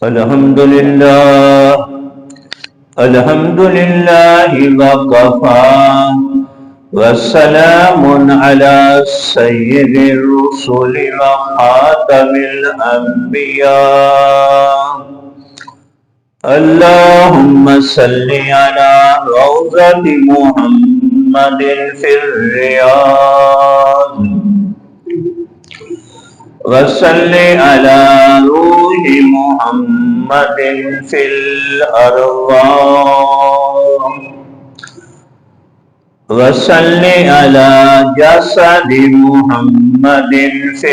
الحمد لله وكفى وسلام على سيد الرسل وخاتم الأنبياء. اللهم صل على روضة محمد في الرياض وصل على روح محمد في الأرواح وصل على جسد محمد في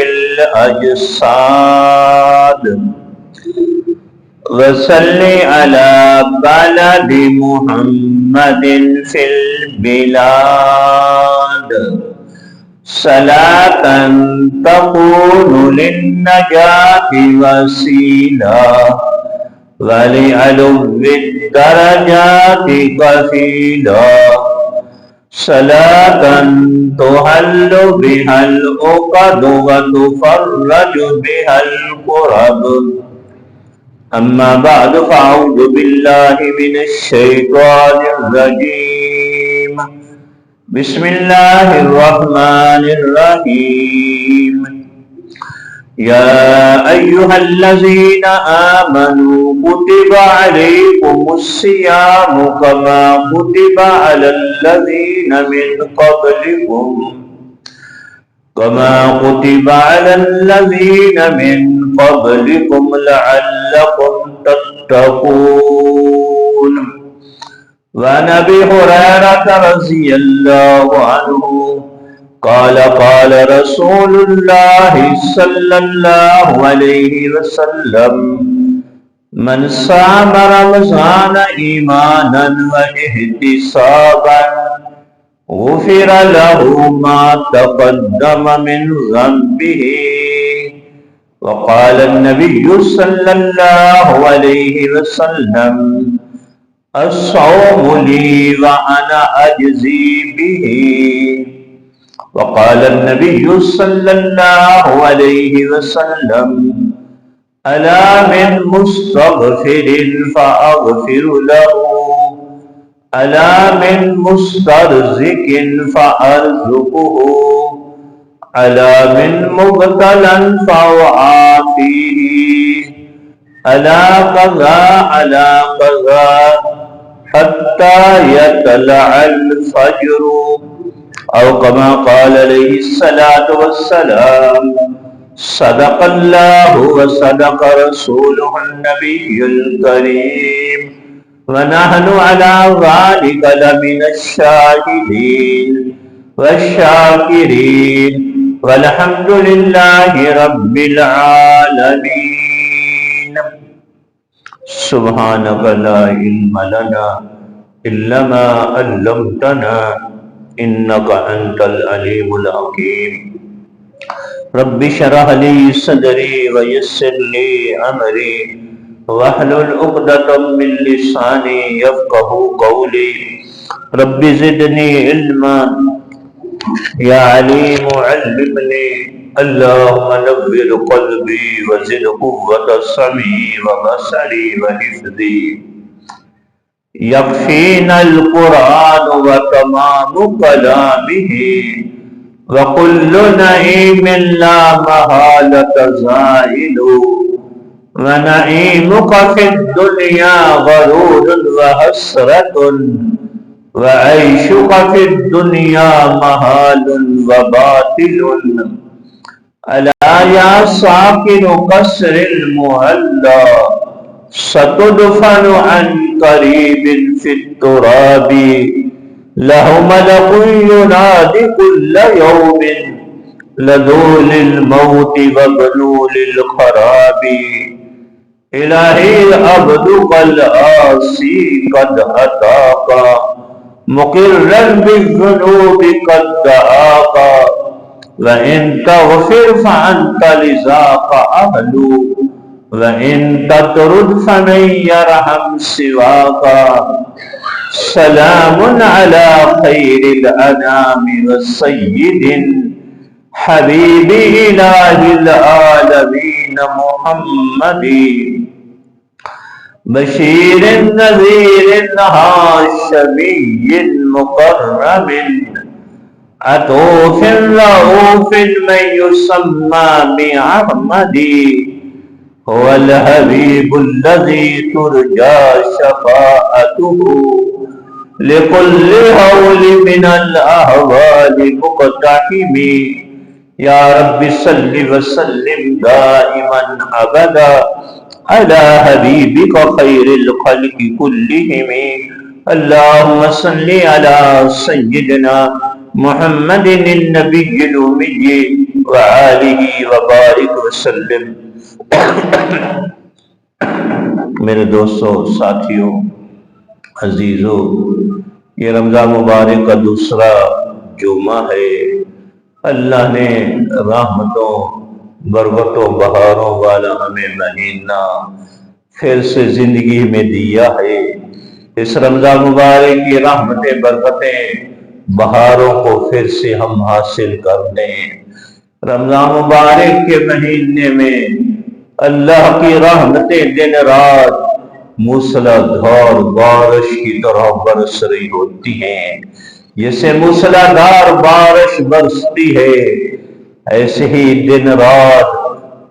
الأجساد وصل على بلد محمد في البلاد صلاة تكون للنجاة وسيلة ولعلو الدرجات كفيلا. صلاة تحل بها العقد وتفرج بها الكرب. أما بعد فأعوذ بالله من الشيطان الرجيم. بسم الله الرحمن الرحيم. يا أيها الذين آمنوا كتب عليكم الصيام كما كتب على الذين من قبلكم لعلكم تتقون. وعن أبي هريرة رضي الله عنه قال قال رسول الله صلى الله عليه وسلم من صام رمضان إيمانا واحتسابا غفر له ما تقدم من ذنبه. وقال النبي صلى الله عليه وسلم الصوم لي وأنا أجزي به. وقال النبي صلى الله عليه وسلم ألا من مستغفر فأغفر له ألا من مسترزق فأرزقه ألا من مبتلا فأعافيه ألا كذا ألا كذا حتى يطلع الفجر أو كما قال عليه الصلاة والسلام. صدق الله وصدق رسوله النبي الكريم ونحن على ذلك لمن الشاهدين والشاكرين والحمد لله رب العالمين. سبحانك لا علم لنا إلا ما علمتنا إنك أنت العليم الحكيم. رب اشرح لي صدري ويسر لي أمري واحلل عقدة من لساني يفقهوا قولي. رب زدني علما يا عليم علمني. اللهم نور قلبي وزد قوة سمعي وبصري وحفظي. يكفينا القرآن وتمام كلامه وكل نعيم لا محالة زائل. ونعيمك في الدنيا غرور وحسرة وعيشك في الدنيا محال وباطل. ألا يا ساكن قصر المهلى ستدفن عن قريب في التراب. له ملك ينادي كل يوم لذول الموت وبلول الخراب. إلهي عبدك العاصي قد أتاك مقرا بالذنوب قد دعاك. وإن تغفر فأنت لذاك أهل وإن تطرد فمن يرحم سواك. سلام على خير الأنام والسيد حبيب إله العالمين محمد بشیر نذیر ہاشمی مکرم عطوف رؤوف من يسمى بأحمدی هو الحبیب الذی ترجى شفاعته لكل هول من الأهوال مقتحم یا رب صل وسلم دائما ابدا على حبیبک خیر الخلق كلهم اللهم صل على سيدنا محمد النبی الأمی وآلہ وبارک وسلم۔ میرے دوستوں، ساتھیوں، عزیزوں، یہ رمضان مبارک کا دوسرا جمعہ ہے۔ اللہ نے رحمتوں، برکتوں، بہاروں والا ہمیں مہینہ پھر سے زندگی میں دیا ہے۔ اس رمضان مبارک کی رحمتیں، برکتیں، بہاروں کو پھر سے ہم حاصل کر دیں۔ رمضان مبارک کے مہینے میں اللہ کی رحمتیں دن رات موسلادھار بارش کی طرح برس رہی ہوتی ہیں۔ جیسے موسلادھار بارش برستی ہے، ایسے ہی دن رات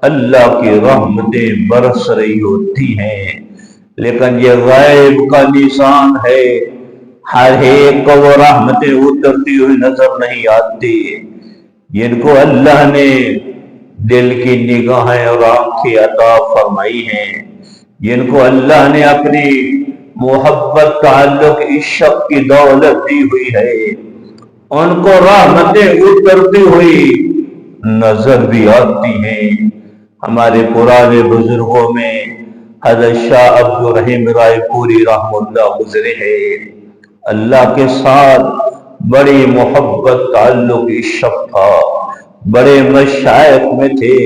اللہ کی رحمتیں برس رہی ہوتی ہیں۔ لیکن یہ غیب کا نشان ہے، ہر ایک کو وہ رحمتیں اترتی ہوئی نظر نہیں آتی۔ جن کو اللہ نے دل کی نگاہیں اور آنکھیں عطا فرمائی ہیں، جن کو اللہ نے اپنی محبت، تعلق، عشق کی دولت دی ہوئی ہے، ان کو رحمتیں اترتی ہوئی نظر بھی آتی ہیں۔ ہمارے پرانے بزرگوں میں حضرت شاہ عبدالرحیم رائے پوری رحمہ اللہ گزرے ہیں۔ اللہ کے ساتھ بڑی محبت، تعلق، عشق تھا، بڑے مشائخ میں تھے۔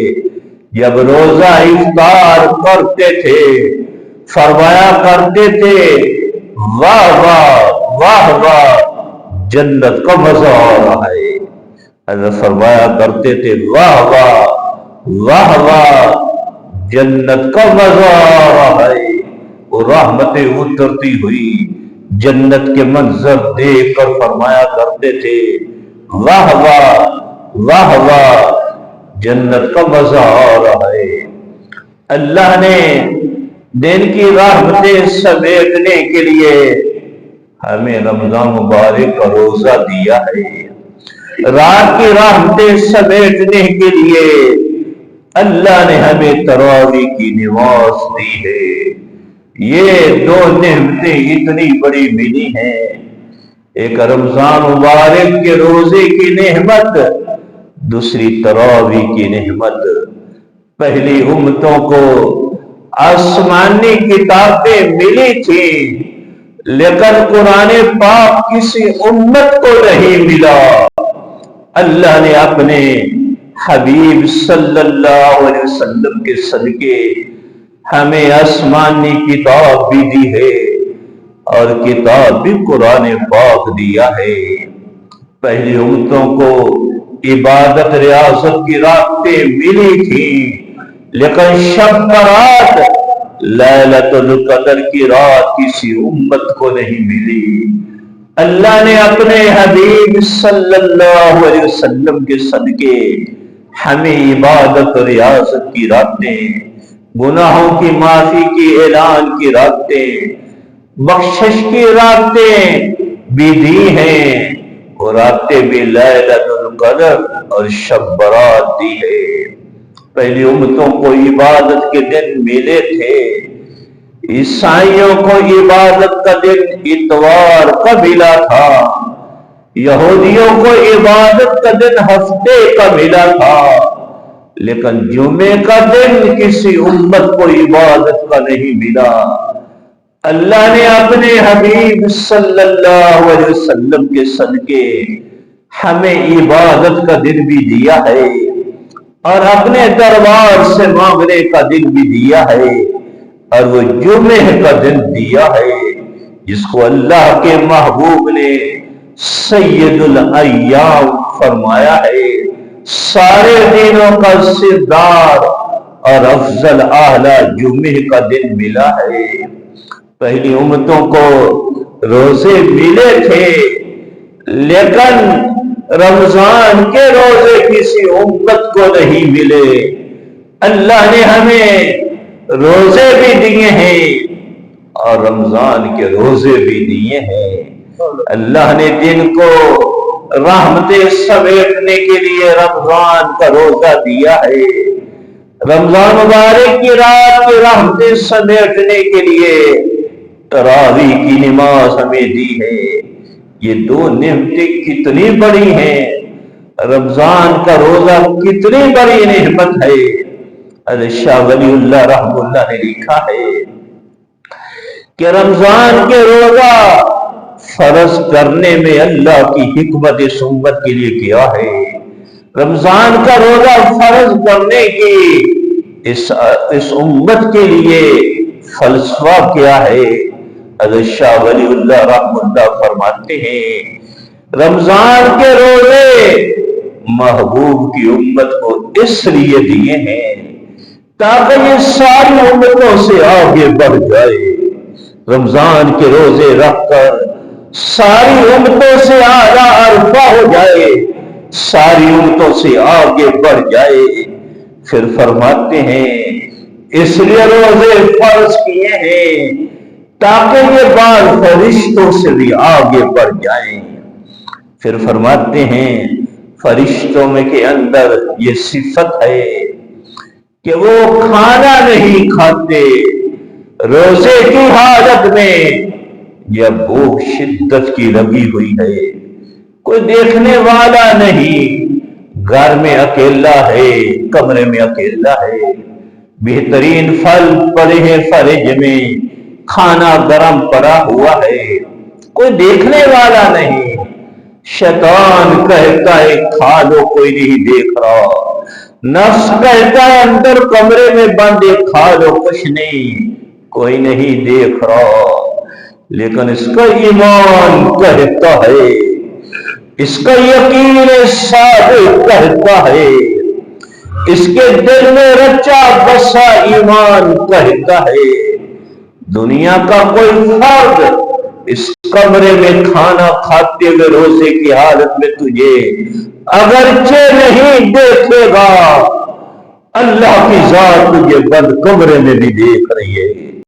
جب روزہ افطار کرتے تھے فرمایا کرتے تھے، واہ واہ واہ واہ جنت کا مزہ آ رہا ہے۔ حضرت فرمایا کرتے تھے، واہ واہ واہ واہ جنت کا مزہ آ رہا ہے۔ وہ رحمتیں اترتی ہوئی جنت کے منظر دیکھ کر فرمایا کرتے تھے، واہ واہ واہ واہ جنت کا مزہ آ رہا ہے۔ اللہ نے دن کی رحمتیں سمیٹنے کے لیے ہمیں رمضان مبارک کا روزہ دیا ہے۔ رات کی رحمتیں سمیٹنے کے لیے اللہ نے ہمیں تراویح کی نماز دی ہے۔ یہ دو نعمتیں اتنی بڑی ملی ہیں، ایک رمضان مبارک کے روزے کی نعمت، دوسری تراویح کی نعمت۔ پہلی امتوں کو آسمانی کتابیں ملی تھی، لیکن قرآن پاک کسی امت کو نہیں ملا۔ اللہ نے اپنے حبیب صلی اللہ علیہ وسلم کے صدقے ہمیں آسمانی کتاب بھی دی ہے، اور کتاب بھی قرآن پاک دیا ہے۔ پہلی امتوں کو عبادت، ریاضت کی راتیں ملی تھی، لیکن شب برات، لیلۃ القدر کی رات کسی امت کو نہیں ملی۔ اللہ نے اپنے حبیب صلی اللہ علیہ وسلم کے صدقے ہمیں عبادت اور ریاضت کی راتیں، گناہوں کی معافی کی اعلان کی راتیں، بخشش کی راتیں بھی دی ہیں، اور راتیں بھی لیلۃ القدر اور شب برات دی ہے۔ پہلی امتوں کو عبادت کے دن ملے تھے، عیسائیوں کو عبادت کا دن اتوار کا ملا تھا، یہودیوں کو عبادت کا دن ہفتے کا ملا تھا، لیکن جمعے کا دن کسی امت کو عبادت کا نہیں ملا۔ اللہ نے اپنے حبیب صلی اللہ علیہ وسلم کے صدقے ہمیں عبادت کا دن بھی دیا ہے، اور اپنے دربار سے مانگنے کا دن بھی دیا ہے، اور وہ جمعے کا دن دیا ہے جس کو اللہ کے محبوب نے سید الایام فرمایا ہے، سارے دنوں کا سردار اور افضل اعلیٰ جمعے کا دن ملا ہے۔ پہلی امتوں کو روزے ملے تھے، لیکن رمضان کے روزے کسی امت کو نہیں ملے۔ اللہ نے ہمیں روزے بھی دیے ہیں اور رمضان کے روزے بھی دیے ہیں۔ اللہ نے دن کو رحمتیں سمیٹنے کے لیے رمضان کا روزہ دیا ہے، رمضان مبارک کی رات کی رحمتیں سمیٹنے کے لیے تراویح کی نماز ہمیں دی ہے۔ یہ دو نعمتیں کتنی بڑی ہیں، رمضان کا روزہ کتنی بڑی نعمت ہے۔ حضرت شاہ ولی اللہ رحمہ اللہ نے لکھا ہے کہ رمضان کے روزہ فرض کرنے میں اللہ کی حکمت اس امت کے لیے کیا ہے، رمضان کا روزہ فرض کرنے کی اس امت کے لیے فلسفہ کیا ہے۔ حضرت شاہ ولی اللہ رحمہ اللہ فرماتے ہیں رمضان کے روزے محبوب کی امت کو اس لیے دیے ہیں تاکہ یہ ساری امتوں سے آگے بڑھ جائے۔ رمضان کے روزے رکھ کر ساری امتوں سے اعلیٰ عرفہ ہو جائے، ساری امتوں سے آگے بڑھ جائے۔ پھر فرماتے ہیں اس لیے روزے فرض کیے ہیں تاکہ یہ بعض فرشتوں سے بھی آگے بڑھ جائیں۔ پھر فرماتے ہیں فرشتوں میں کے اندر یہ صفت ہے کہ وہ کھانا نہیں کھاتے روزے کی حالت میں جب بھوک شدت کی لگی ہوئی ہے، کوئی دیکھنے والا نہیں، گھر میں اکیلا ہے، کمرے میں اکیلا ہے، بہترین پھل پڑے ہیں فرج میں، کھانا گرم پڑا ہوا ہے، کوئی دیکھنے والا نہیں، شیطان کہتا ہے کھا لو کوئی نہیں دیکھ رہا، نفس کہتا ہے اندر کمرے میں بند کھا لو کچھ نہیں کوئی نہیں دیکھ رہا، لیکن اس کا ایمان کہتا ہے، اس کا یقین صادق کہتا ہے، اس کے دل میں رچا بسا ایمان کہتا ہے دنیا کا کوئی فرد اس کمرے میں کھانا کھاتے ہوئے روزے کی حالت میں تجھے اگرچہ نہیں دیکھے گا، اللہ کی ذات تجھے بند کمرے میں بھی دیکھ رہی ہے۔